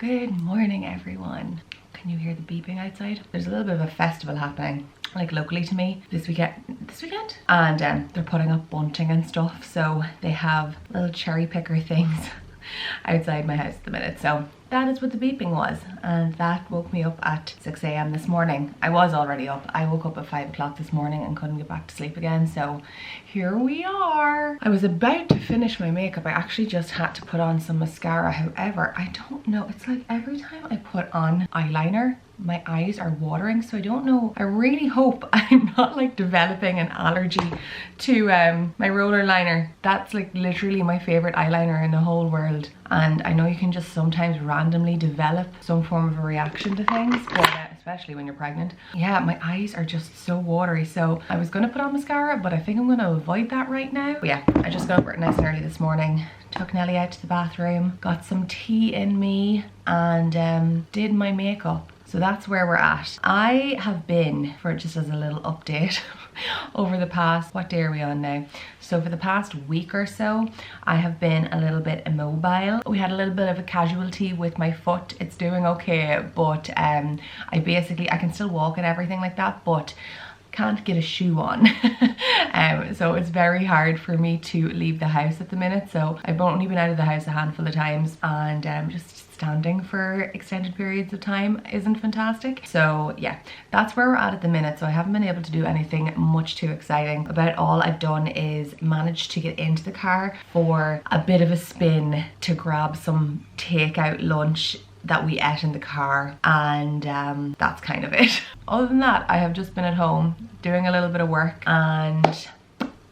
Good morning, everyone. Can you hear the beeping outside? There's a little bit of a festival happening, like locally to me this weekend, and they're putting up bunting and stuff, so they have little cherry picker things outside my house at the minute. So that is what the beeping was, and that woke me up at 6 a.m. this morning. I was already up. I woke up at 5 o'clock this morning and couldn't get back to sleep again, so here we are. I was about to finish my makeup. I actually just had to put on some mascara. However, I don't know, it's like every time I put on eyeliner, my eyes are watering, so I don't know. I really hope I'm not like developing an allergy to my roller liner. That's like literally my favorite eyeliner in the whole world, and I know you can just sometimes randomly develop some form of a reaction to things, but especially when you're pregnant. Yeah, my eyes are just so watery, so I was gonna put on mascara, but I think I'm gonna avoid that right now. But yeah, I just got up nice and early this morning, took Nelly out to the bathroom, got some tea in me, and did my makeup. So that's where we're at. I have been, for just as a little update, over the past, what day are we on now? So for the past week or so, I have been a little bit immobile. We had a little bit of a casualty with my foot. It's doing okay, but I can still walk and everything like that, but can't get a shoe on. So it's very hard for me to leave the house at the minute. So I've only been out of the house a handful of times, and just standing for extended periods of time isn't fantastic. So yeah, that's where we're at the minute. So I haven't been able to do anything much too exciting. About all I've done is managed to get into the car for a bit of a spin to grab some takeout lunch that we ate in the car, and that's kind of it. Other than that, I have just been at home doing a little bit of work and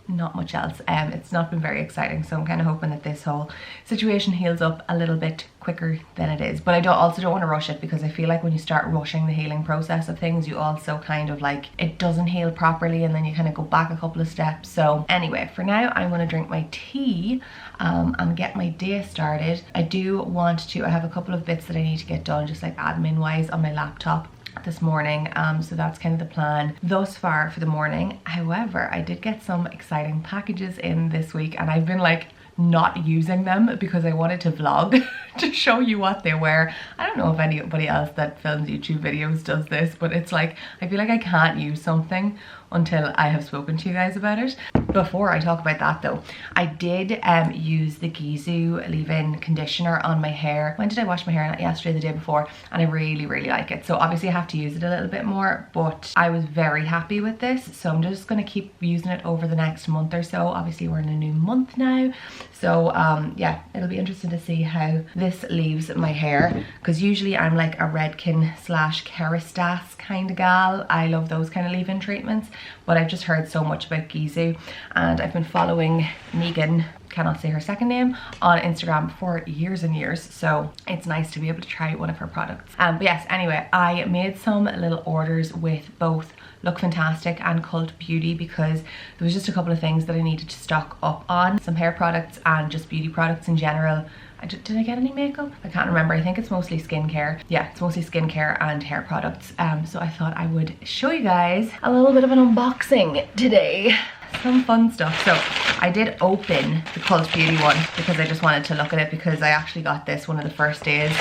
not much else. It's not been very exciting, so I'm kind of hoping that this whole situation heals up a little bit quicker than it is. But I also don't want to rush it, because I feel like when you start rushing the healing process of things, you also kind of like, it doesn't heal properly, and then you kind of go back a couple of steps. So anyway, for now I'm going to drink my tea and get my day started. I have a couple of bits that I need to get done, just like admin wise, on my laptop this morning, so that's kind of the plan thus far for the morning. However, I did get some exciting packages in this week, and I've been like not using them because I wanted to vlog to show you what they were. I don't know if anybody else that films YouTube videos does this, but it's like, I feel like I can't use something until I have spoken to you guys about it. Before I talk about that though, I did use the Gizu leave-in conditioner on my hair. When did I wash my hair? Not yesterday, the day before, and I really like it. So obviously I have to use it a little bit more, but I was very happy with this, so I'm just gonna keep using it over the next month or so. Obviously we're in a new month now, so yeah, it'll be interesting to see how this leaves my hair, because usually I'm like a Redken / Kerastase kind of gal. I love those kind of leave-in treatments, but I've just heard so much about Gizu, and I've been following Megan, cannot say her second name, on Instagram for years and years, so it's nice to be able to try one of her products. But yes, anyway, I made some little orders with both Look Fantastic and Cult Beauty, because there was just a couple of things that I needed to stock up on, some hair products and just beauty products in general. Did I get any makeup? I can't remember. I think it's mostly skincare. Yeah, it's mostly skincare and hair products. So I thought I would show you guys a little bit of an unboxing today. Some fun stuff. So I did open the Cult Beauty one because I just wanted to look at it, because I actually got this one of the first days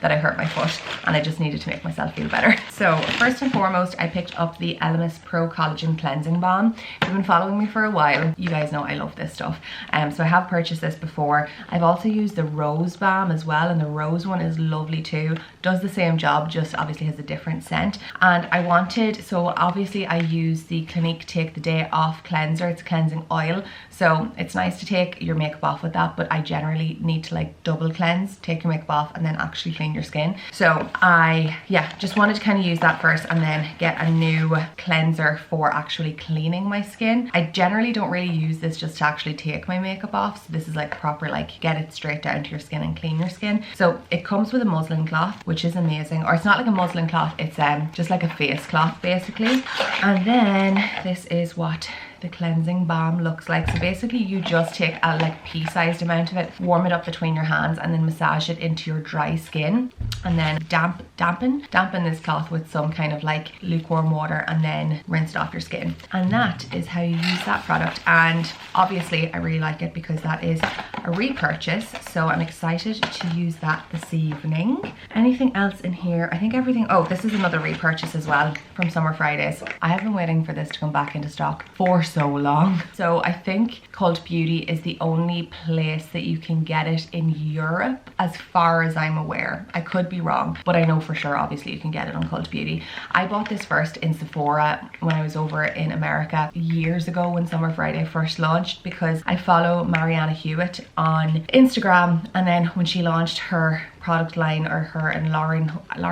that I hurt my foot, and I just needed to make myself feel better. So first and foremost, I picked up the Elemis Pro Collagen Cleansing Balm. If you've been following me for a while, you guys know I love this stuff. So I have purchased this before. I've also used the Rose Balm as well, and the Rose one is lovely too. Does the same job, just obviously has a different scent. And I wanted, so obviously I use the Clinique Take the Day Off cleanser. It's a cleansing oil, so it's nice to take your makeup off with that, but I generally need to like double cleanse, take your makeup off and then actually clean your skin. So I just wanted to kind of use that first and then get a new cleanser for actually cleaning my skin. I generally don't really use this just to actually take my makeup off, so this is like proper, like get it straight down to your skin and clean your skin. So it comes with a muslin cloth, which is amazing, or it's not like a muslin cloth, it's just like a face cloth basically. And then this is what the cleansing balm looks like. So basically you just take a like pea-sized amount of it, warm it up between your hands, and then massage it into your dry skin. and then dampen this cloth with some kind of like lukewarm water, and then rinse it off your skin. And that is how you use that product. And obviously I really like it because that is a repurchase, so I'm excited to use that this evening. Anything else in here? I think everything. Oh, this is another repurchase as well from Summer Fridays. I have been waiting for this to come back into stock for so long. So I think Cult Beauty is the only place that you can get it in Europe as far as I'm aware. I could be wrong, but I know for sure obviously you can get it on Cult Beauty. I bought this first in Sephora when I was over in America years ago when Summer Friday first launched, because I follow Mariana Hewitt on Instagram, and then when she launched her product line, or her and Lauren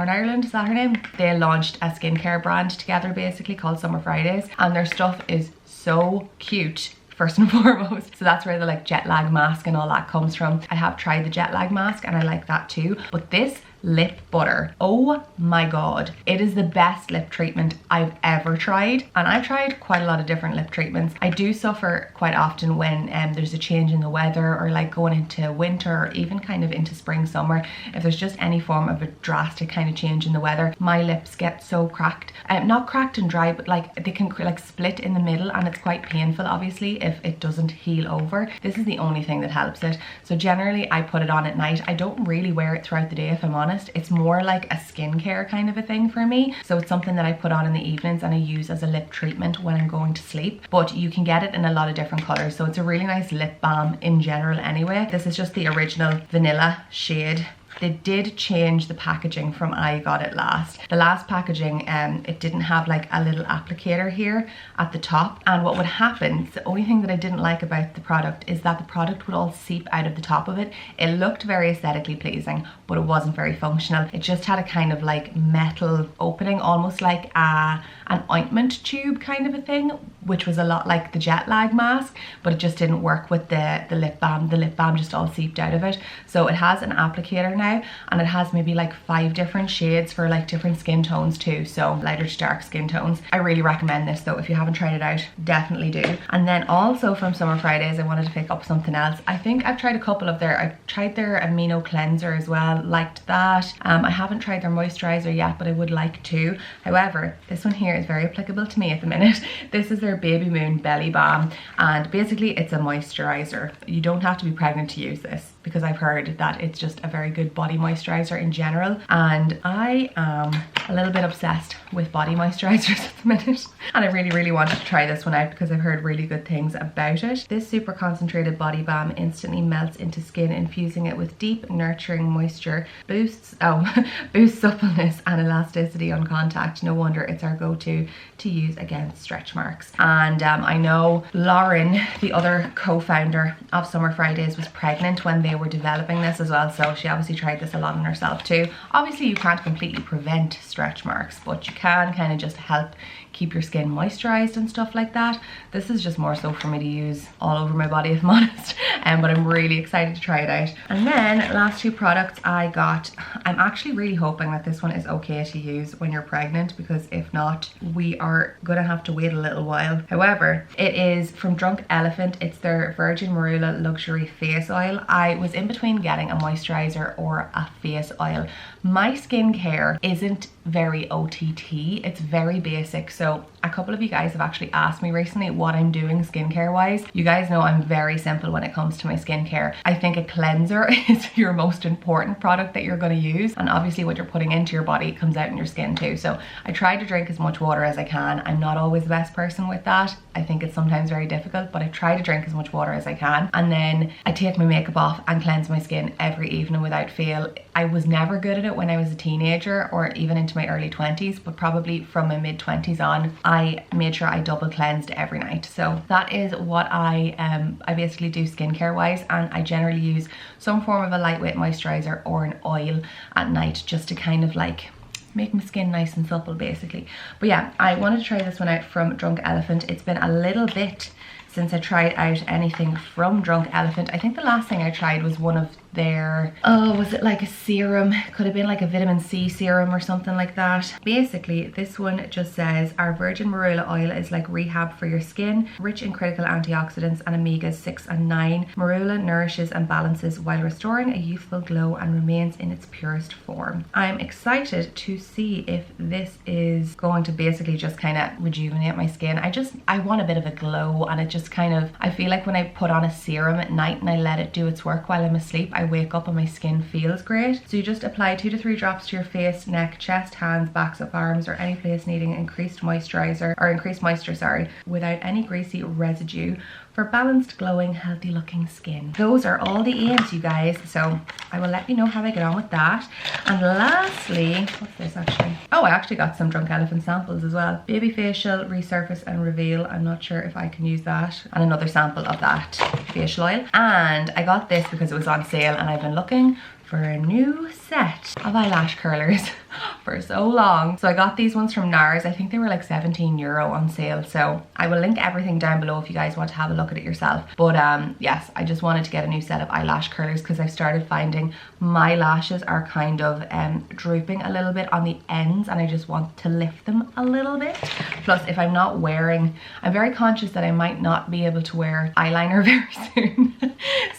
Ireland, is that her name? They launched a skincare brand together basically called Summer Fridays, and their stuff is so cute. First and foremost. So that's where the like jet lag mask and all that comes from. I have tried the jet lag mask and I like that too, but this lip butter, oh my god, it is the best lip treatment I've ever tried. And I've tried quite a lot of different lip treatments. I do suffer quite often when there's a change in the weather, or like going into winter, or even kind of into spring, summer. If there's just any form of a drastic kind of change in the weather, my lips get so cracked. Not cracked and dry, but like they can like split in the middle, and it's quite painful obviously if it doesn't heal over. This is the only thing that helps it. So generally I put it on at night. I don't really wear it throughout the day if I'm honest. It's more like a skincare kind of a thing for me. So it's something that I put on in the evenings and I use as a lip treatment when I'm going to sleep. But you can get it in a lot of different colors. So it's a really nice lip balm in general anyway. This is just the original vanilla shade. They did change the packaging from I got it last. The last packaging, it didn't have like a little applicator here at the top. And what would happen, the only thing that I didn't like about the product is that the product would all seep out of the top of it. It looked very aesthetically pleasing, but it wasn't very functional. It just had a kind of like metal opening, almost like an ointment tube kind of a thing, which was a lot like the jet lag mask, but it just didn't work with the lip balm. The lip balm just all seeped out of it. So it has an applicator now, and it has maybe like 5 different shades for like different skin tones too, so lighter to dark skin tones. I really recommend this though. If you haven't tried it out, definitely do. And then also from Summer Fridays, I wanted to pick up something else. I think I've tried a couple of I've tried their amino cleanser as well, liked that. I haven't tried their moisturizer yet, but I would like to. However, this one here is very applicable to me at the minute. This is their Baby Moon Belly Balm, and basically it's a moisturizer. You don't have to be pregnant to use this, because I've heard that it's just a very good body moisturizer in general, and I am a little bit obsessed with body moisturizers at the minute, and I really wanted to try this one out because I've heard really good things about it. This super concentrated body balm instantly melts into skin, infusing it with deep nurturing moisture, boosts suppleness and elasticity on contact. No wonder it's our go-to to use against stretch marks. And I know Lauren, the other co-founder of Summer Fridays, was pregnant when they were developing this as well, so she obviously tried this a lot on herself too. Obviously you can't completely prevent stretch marks, but you can kind of just help keep your skin moisturized and stuff like that. This is just more so for me to use all over my body if I'm honest, but I'm really excited to try it out. And then last 2 products I got, I'm actually really hoping that this one is okay to use when you're pregnant, because if not, we are gonna have to wait a little while. However, it is from Drunk Elephant. It's their Virgin Marula Luxury Face Oil. I was in between getting a moisturizer or a face oil. My skincare isn't very OTT, it's very basic. So a couple of you guys have actually asked me recently what I'm doing skincare wise. You guys know I'm very simple when it comes to my skincare. I think a cleanser is your most important product that you're going to use, and obviously what you're putting into your body comes out in your skin too. So I try to drink as much water as I can. I'm not always the best person with that. I think it's sometimes very difficult, but I try to drink as much water as I can. And then I take my makeup off and cleanse my skin every evening without fail. I was never good at it when I was a teenager or even into my early 20s, but probably from my mid 20s on, I made sure I double cleansed every night. So that is what I basically do skincare wise, and I generally use some form of a lightweight moisturizer or an oil at night just to kind of like make my skin nice and supple basically. But yeah, I wanted to try this one out from Drunk Elephant. It's been a little bit since I tried out anything from Drunk Elephant. I think the last thing I tried was one of their, oh, was it like a serum? Could have been like a vitamin C serum or something like that. Basically, this one just says, our virgin marula oil is like rehab for your skin, rich in critical antioxidants and omegas 6 and 9. Marula nourishes and balances while restoring a youthful glow and remains in its purest form. I'm excited to see if this is going to basically just kind of rejuvenate my skin. I want a bit of a glow, and it just kind of, I feel like when I put on a serum at night and I let it do its work while I'm asleep, I wake up and my skin feels great. So you just apply 2 to 3 drops to your face, neck, chest, hands, backs of arms, or any place needing increased moisture, sorry, without any greasy residue for balanced, glowing, healthy looking skin. Those are all the aims, you guys. So I will let you know how I get on with that. And lastly, what's this actually? Oh, I actually got some Drunk Elephant samples as well. Baby facial, resurface and reveal. I'm not sure if I can use that. And another sample of that facial oil. And I got this because it was on sale, and I've been looking for a new set of eyelash curlers for so long. So I got these ones from NARS. I think they were like €17 on sale. So I will link everything down below if you guys want to have a look at it yourself. But yes, I just wanted to get a new set of eyelash curlers because I've started finding my lashes are kind of drooping a little bit on the ends, and I just want to lift them a little bit. Plus, if I'm not wearing, I'm very conscious that I might not be able to wear eyeliner very soon.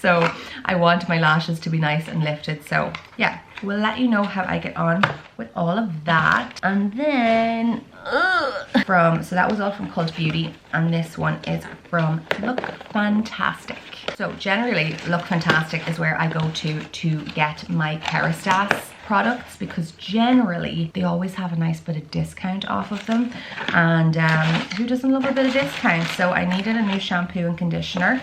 So I want my lashes to be nice and lifted. So yeah, we'll let you know how I get on with all of that. And then so that was all from Cult Beauty, and this one is from Look Fantastic. So generally Look Fantastic is where I go to get my Kerastase products, because generally they always have a nice bit of discount off of them, and who doesn't love a bit of discount? So I needed a new shampoo and conditioner,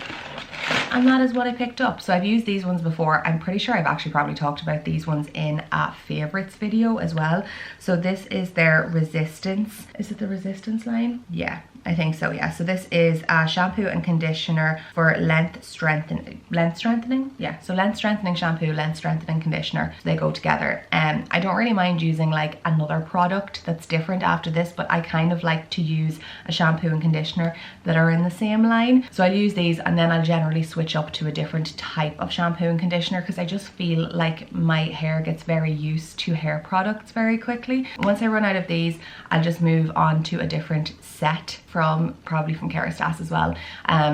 and that is what I picked up. So I've used these ones before. I'm pretty sure I've actually probably talked about these ones in a favorites video as well. So this is their Resistance. Is it the Resistance line? Yeah, I think so, yeah. So this is a shampoo and conditioner for length strengthening. Yeah, so length strengthening shampoo, length strengthening conditioner. So they go together. I don't really mind using like another product that's different after this, but I kind of like to use a shampoo and conditioner that are in the same line. So I'll use these, and then I'll generally switch up to a different type of shampoo and conditioner, because I just feel like my hair gets very used to hair products very quickly. Once I run out of these, I'll just move on to a different set probably from Kerastase as well.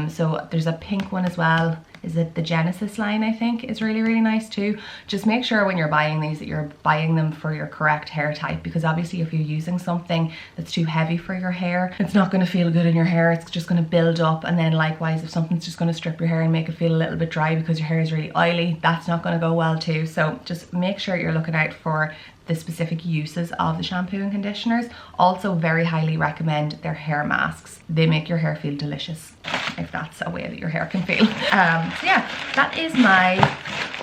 So there's a pink one as well. Is it the Genesis line? I think is really, really nice too. Just make sure when you're buying these that you're buying them for your correct hair type, because obviously if you're using something that's too heavy for your hair, it's not going to feel good in your hair. It's just going to build up, and then likewise if something's just going to strip your hair and make it feel a little bit dry because your hair is really oily, that's not going to go well too. So just make sure you're looking out for the specific uses of the shampoo and conditioners. Also very highly recommend their hair masks. They make your hair feel delicious, if that's a way that your hair can feel. So yeah, that is my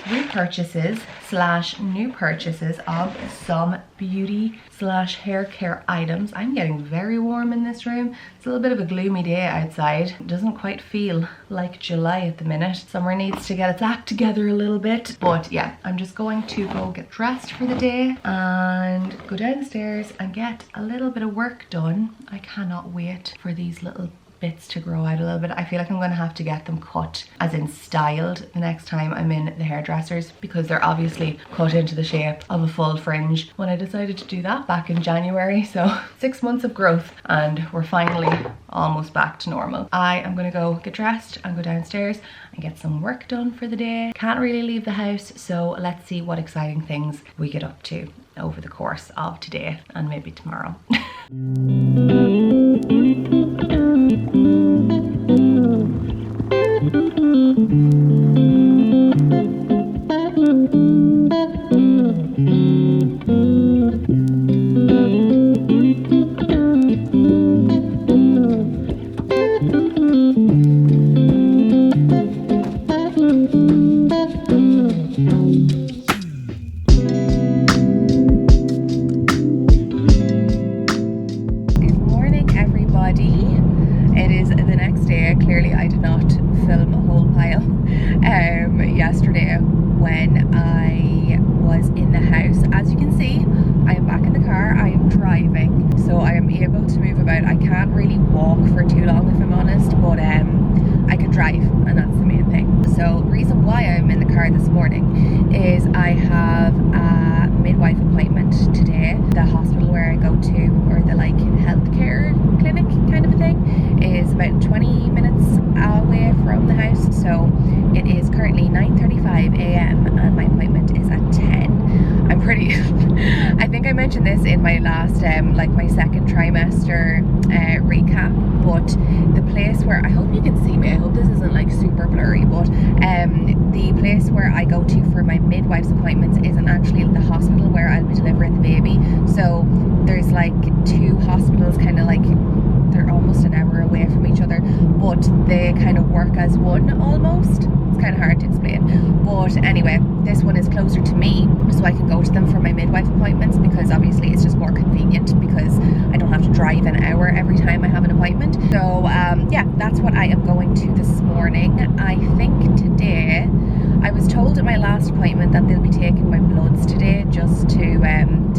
repurchases / new purchases of some beauty / hair care items. I'm getting very warm in this room. It's a little bit of a gloomy day outside. It doesn't quite feel like July at the minute. Summer needs to get its act together a little bit. But yeah, I'm just going to go get dressed for the day and go downstairs and get a little bit of work done. I cannot wait for these little bits to grow out a little bit. I feel like I'm going to have to get them cut, as in styled, the next time I'm in the hairdressers, because they're obviously cut into the shape of a full fringe when I decided to do that back in January. So 6 months of growth, and we're finally almost back to normal. I am going to go get dressed and go downstairs and get some work done for the day. Can't really leave the house, so let's see what exciting things we get up to over the course of today and maybe tomorrow. Yesterday when I was in the house. As you can see, I am back in the car. I am driving. so I am able to move about. I can't really walk for too long if I'm honest, but I can drive, and that's the main thing. So the reason why I'm in the car this morning is I have a midwife appointment today. The hospital where I go to, or the like healthcare clinic kind of a thing, is about 20 minutes away from the house. So it is currently 9:35 a.m. and my appointment is at 10. I'm pretty I think I mentioned this in my last like my second trimester recap, but the place where, I hope you can see me, I hope this isn't like super blurry, but the place where I go to for my midwife's appointments isn't actually the hospital where I'll be delivering the baby. So there's like two hospitals, kind of like they're almost an hour away from each other, but they kind of work as one almost. It's kind of hard to explain, but anyway, this one is closer to me, so I can go to them for my midwife appointments, because obviously it's just more convenient because I don't have to drive an hour every time I have an appointment. So yeah, that's what I am going to this morning. I think today, I was told at my last appointment that they'll be taking my bloods today just to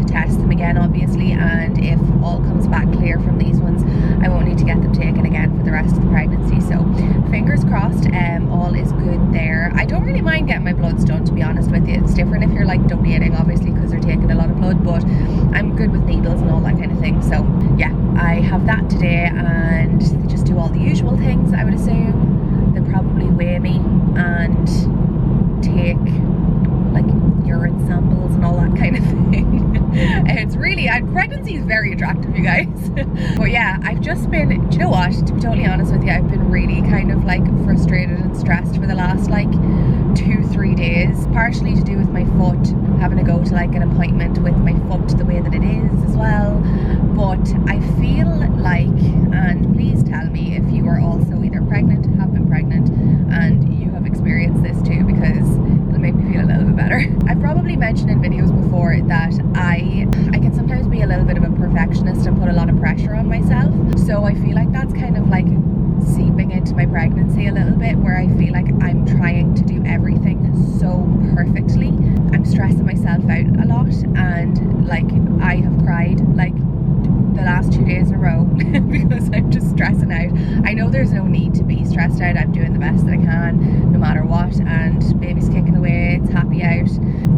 test them again, obviously, and if all comes back clear from these ones, I won't need to get them taken again for the rest of the pregnancy. So fingers crossed, all is good there. I don't really mind getting my bloods done, to be honest with you. It's different if you're like donating, obviously, because they're taking a lot of blood, but I'm good with needles and all that kind of thing. So yeah, I have that today, and they just do all the usual things, I would assume. They'll probably weigh me and take like urine samples and all that kind of thing. It's really, pregnancy is very attractive, you guys. But yeah, I've just been, do you know what, to be totally honest with you, I've been really kind of like frustrated and stressed for the last like 2-3 days, partially to do with my foot, having to go to like an appointment with my foot the way that it is as well. But I feel like, and please tell me if you are also either pregnant, have been pregnant, and you have experienced this too, because it'll make me feel a little bit better. I've probably mentioned in videos before that I can sometimes be a little bit of a perfectionist and put a lot of pressure on myself. So I feel like that's kind of like seeping into my pregnancy a little bit, where I feel like I'm trying to do everything so perfectly. I'm stressing myself out a lot, and like I have cried like the last 2 days in a row because I'm just stressing out. I know there's no need to be stressed out. I'm doing the best that I can no matter what, and baby's kicking away, it's happy out.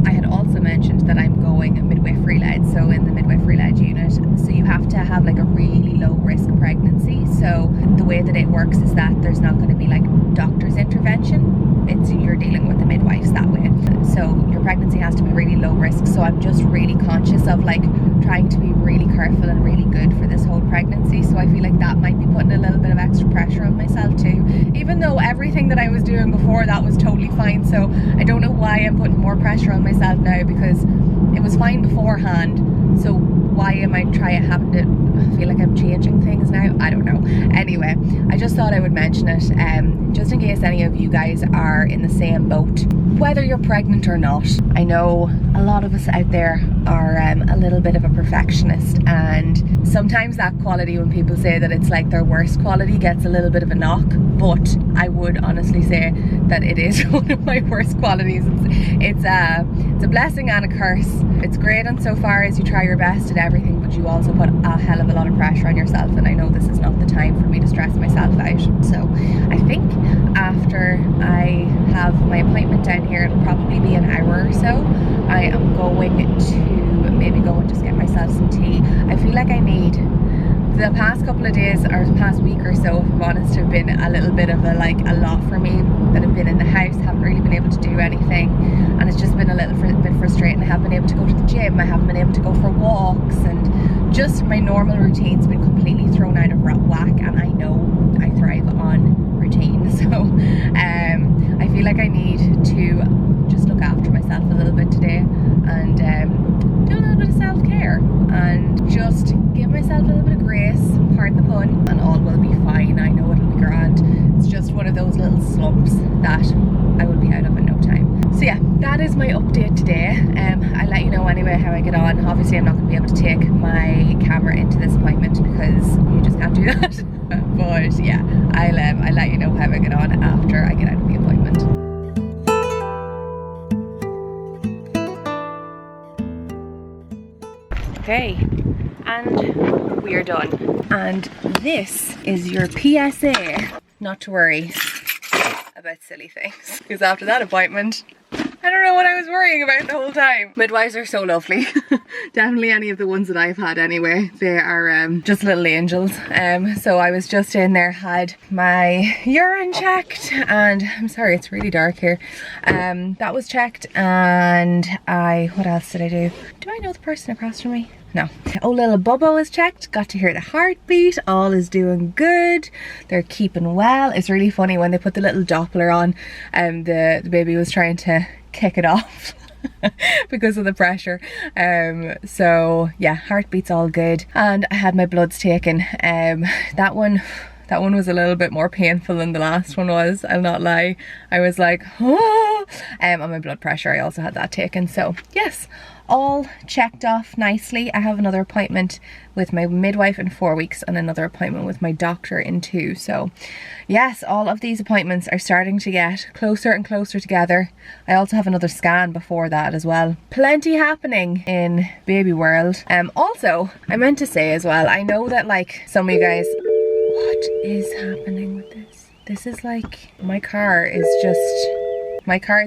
I had also mentioned that I'm going midwifery led, so in the midwifery led unit, so you have to have like a really low risk pregnancy. So the way that it works is that there's not going to be like doctor's intervention, it's you're dealing with the midwives that way. So your pregnancy has to be really low risk. So I'm just really conscious of like trying to be really careful and really good for this whole pregnancy. So I feel like that might be putting a little bit of extra pressure on myself too, even though everything that I was doing before that was totally fine. So I don't know why I'm putting more pressure on myself now, because it was fine beforehand. So why am I having to feel like I'm changing things now? I don't know. Anyway, I just thought I would mention it, just in case any of you guys are in the same boat, whether you're pregnant or not. I know a lot of us out there are a little bit of a perfectionist, and sometimes that quality, when people say that it's like their worst quality, gets a little bit of a knock, but I would honestly say that it is one of my worst qualities. It's a blessing and a curse. It's great insofar as you try your best at everything, but you also put a hell of a lot of pressure on yourself, and I know this is not the time for me to stress myself out. So I think after I have my appointment down here, it'll probably be an hour or so, I am going to maybe go and just get myself some tea. I feel like I need, the past couple of days, or the past week or so, if I'm honest, have been a little bit of a lot for me, that I've been in the house, haven't really been able to do anything, and it's just been a little bit frustrating. I haven't been able to go to the gym, I haven't been able to go for walks, and just my normal routine's been completely thrown out of whack, and I know I thrive on routine. So I feel like I need to just look after myself a little bit today, and do a little bit of self-care, and just give myself a little bit of grace, pardon the pun, and all will be fine. I know it'll be grand. It's just one of those little slumps that I will be out of in no time. So yeah, that is my update today. I'll let you know anyway how I get on. Obviously I'm not going to be able to take my camera into this appointment because you just can't do that. But yeah, I'll let you know how I get on after I get out of the appointment. Okay, And we are done. And this is your PSA. Not to worry about silly things. Because after that appointment, I don't know what I was worrying about the whole time. Midwives are so lovely. Definitely any of the ones that I've had anyway. They are just little angels. So I was just in there, had my urine checked, and I'm sorry, it's really dark here. That was checked, and what else did I do? Do I know the person across from me? No. Oh, little Bubba was checked, got to hear the heartbeat, all is doing good, they're keeping well. It's really funny when they put the little Doppler on, the baby was trying to kick it off because of the pressure. So yeah, heartbeat's all good, and I had my bloods taken. That one was a little bit more painful than the last one was, I'll not lie. I was like, oh! And my blood pressure, I also had that taken. So yes, all checked off nicely. I have another appointment with my midwife in 4 weeks and another appointment with my doctor in 2. So yes, all of these appointments are starting to get closer and closer together. I also have another scan before that as well. Plenty happening in baby world. Also, I meant to say as well, I know that like some of you guys, what is happening with this? This is like, my car is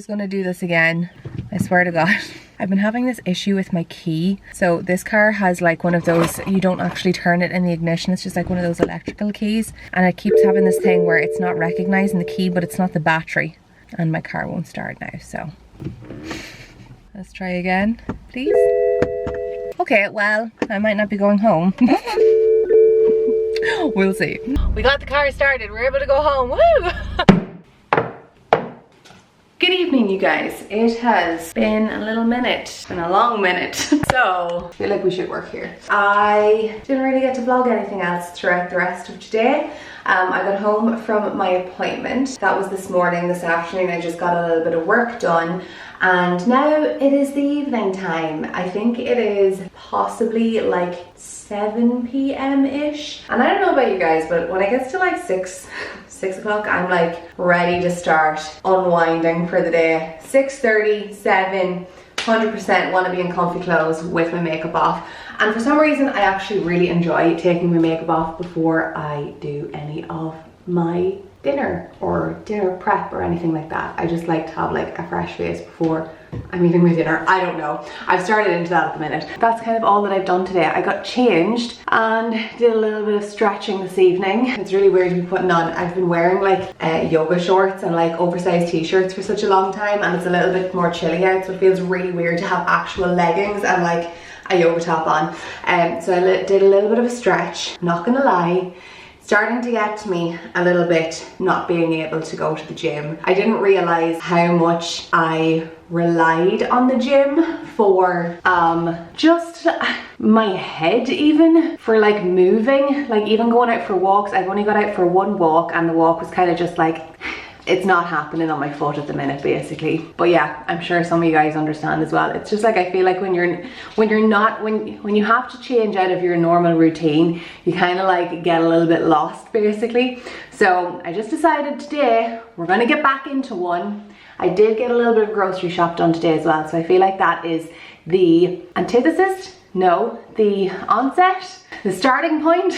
gonna do this again. I swear to God. I've been having this issue with my key. So this car has like one of those, you don't actually turn it in the ignition, it's just like one of those electrical keys. And it keeps having this thing where it's not recognizing the key, but it's not the battery. And my car won't start now, so. Let's try again, please. Okay, well, I might not be going home. We'll see. We got the car started, we're able to go home, woo! Good evening, you guys. It has been a little minute, been a long minute. So, I feel like we should work here. I didn't really get to vlog anything else throughout the rest of today. I got home from my appointment. That was this morning. This afternoon I just got a little bit of work done. And now it is the evening time. I think it is possibly like 7 p.m.-ish. And I don't know about you guys, but when it gets to like 6 o'clock, I'm like ready to start unwinding for the day. 6:30, 7, 100% want to be in comfy clothes with my makeup off. And for some reason, I actually really enjoy taking my makeup off before I do any of my dinner or dinner prep or anything like that. I just like to have like a fresh face before I'm eating my dinner. I don't know. I've started into that at the minute. That's kind of all that I've done today. I got changed and did a little bit of stretching this evening. It's really weird to be putting on. I've been wearing like yoga shorts and like oversized t-shirts for such a long time, and it's a little bit more chilly out, so it feels really weird to have actual leggings and like a yoga top on. So I did a little bit of a stretch. Not gonna lie, starting to get to me a little bit not being able to go to the gym. I didn't realize how much I relied on the gym for just my head, even for like moving, like even going out for walks. I've only got out for one walk and the walk was kind of just like, it's not happening on my foot at the minute basically. But yeah, I'm sure some of you guys understand as well. It's just like, I feel like when you have to change out of your normal routine, you kind of like get a little bit lost basically. So I just decided today we're gonna get back into one. I did get a little bit of grocery shop done today as well, so I feel like that is the antithesis, no, the onset, the starting point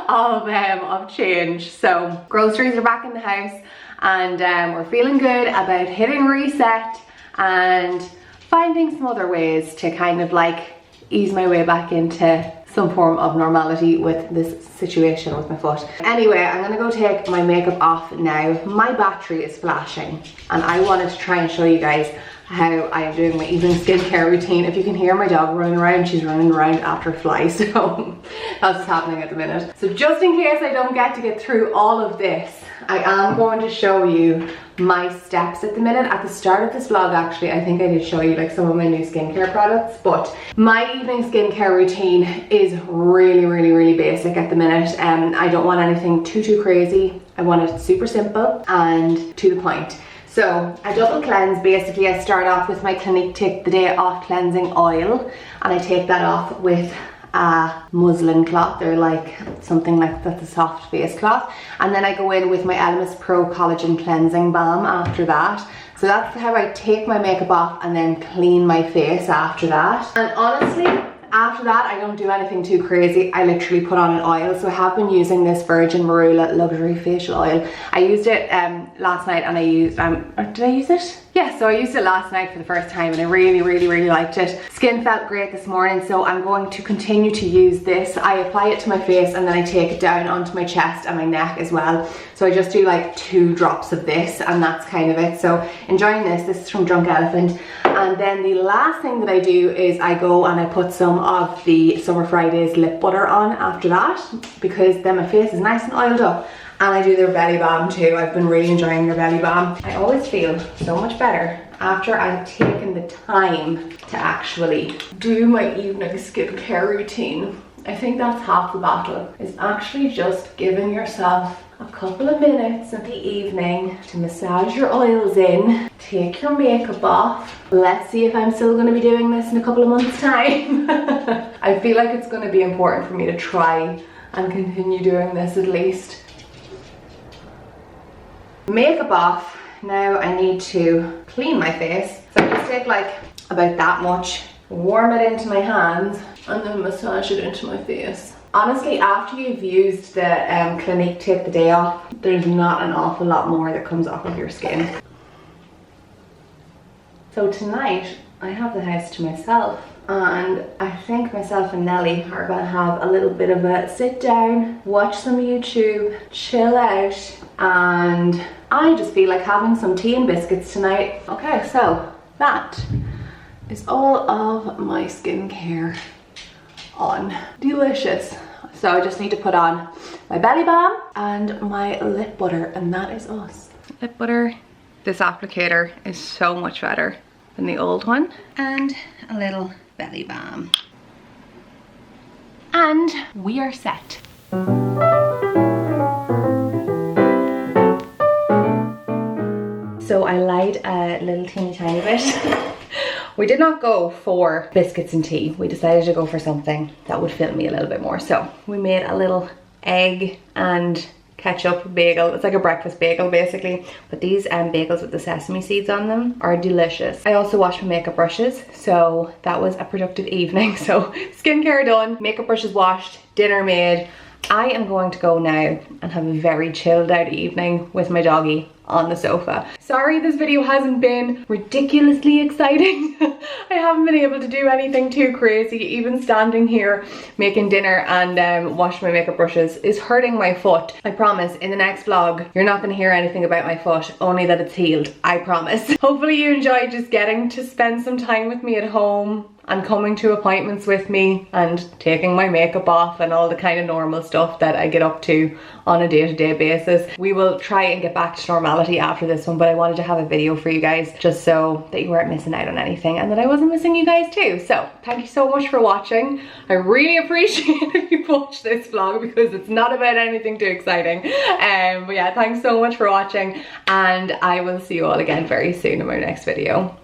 of change. So groceries are back in the house, and we're feeling good about hitting reset and finding some other ways to kind of like ease my way back into some form of normality with this situation with my foot. Anyway, I'm gonna go take my makeup off now. My battery is flashing and I wanted to try and show you guys how I am doing my evening skincare routine. If you can hear my dog running around, she's running around after a fly, so that's what's happening at the minute. So just in case I don't get through all of this, I am going to show you my steps at the minute. At the start of this vlog, actually, I think I did show you like some of my new skincare products, but my evening skincare routine is really basic at the minute. I don't want anything too crazy. I want it super simple and to the point. So I double cleanse. Basically, I start off with my Clinique Take the Day Off cleansing oil, and I take that off with a muslin cloth. They're like something like that's a soft face cloth, and then I go in with my Elemis Pro Collagen Cleansing Balm after that. So that's how I take my makeup off and then clean my face after that. And honestly, After that, I don't do anything too crazy. I literally put on an oil. So I have been using this Virgin Marula Luxury Facial Oil. I used it last night, and I used, did I use it? Yeah, so I used it last night for the first time, and I really liked it. Skin felt great this morning, so I'm going to continue to use this. I apply it to my face, and then I take it down onto my chest and my neck as well. So I just do like 2 drops of this, and that's kind of it. So enjoying this. This is from Drunk Elephant. And then the last thing that I do is I go and I put some of the Summer Fridays lip butter on after that, because then my face is nice and oiled up. And I do their belly balm too. I've been really enjoying their belly balm. I always feel so much better after I've taken the time to actually do my evening skincare routine. I think that's half the battle, is actually just giving yourself a couple of minutes in the evening to massage your oils in, take your makeup off. Let's see if I'm still going to be doing this in a couple of months' time. I feel like it's going to be important for me to try and continue doing this at least. Makeup off. Now I need to clean my face. So I just take like about that much, warm it into my hands, and then massage it into my face. Honestly, after you've used the Clinique Take the Day Off, there's not an awful lot more that comes off of your skin. So tonight I have the house to myself, and I think myself and Nelly are gonna have a little bit of a sit down, watch some YouTube, chill out, and I just feel like having some tea and biscuits tonight. Okay, so that is all of my skincare on. Delicious. So I just need to put on my belly balm and my lip butter, and that is us. Lip butter. This applicator is so much better than the old one. And a little belly balm. And we are set. So I lied a little teeny tiny bit. We did not go for biscuits and tea. We decided to go for something that would fill me a little bit more. So we made a little egg and ketchup bagel. It's like a breakfast bagel basically. But these bagels with the sesame seeds on them are delicious. I also washed my makeup brushes. So that was a productive evening. So skincare done, makeup brushes washed, dinner made. I am going to go now and have a very chilled out evening with my doggy on the sofa. Sorry this video hasn't been ridiculously exciting. I haven't been able to do anything too crazy. Even standing here making dinner and washing my makeup brushes is hurting my foot. I promise in the next vlog you're not going to hear anything about my foot, only that it's healed. I promise. Hopefully you enjoyed just getting to spend some time with me at home and coming to appointments with me and taking my makeup off and all the kind of normal stuff that I get up to on a day-to-day basis. We will try and get back to normality after this one, but I wanted to have a video for you guys just so that you weren't missing out on anything and that I wasn't missing you guys too. So thank you so much for watching. I really appreciate if you watch this vlog because it's not about anything too exciting. But yeah, thanks so much for watching, and I will see you all again very soon in my next video.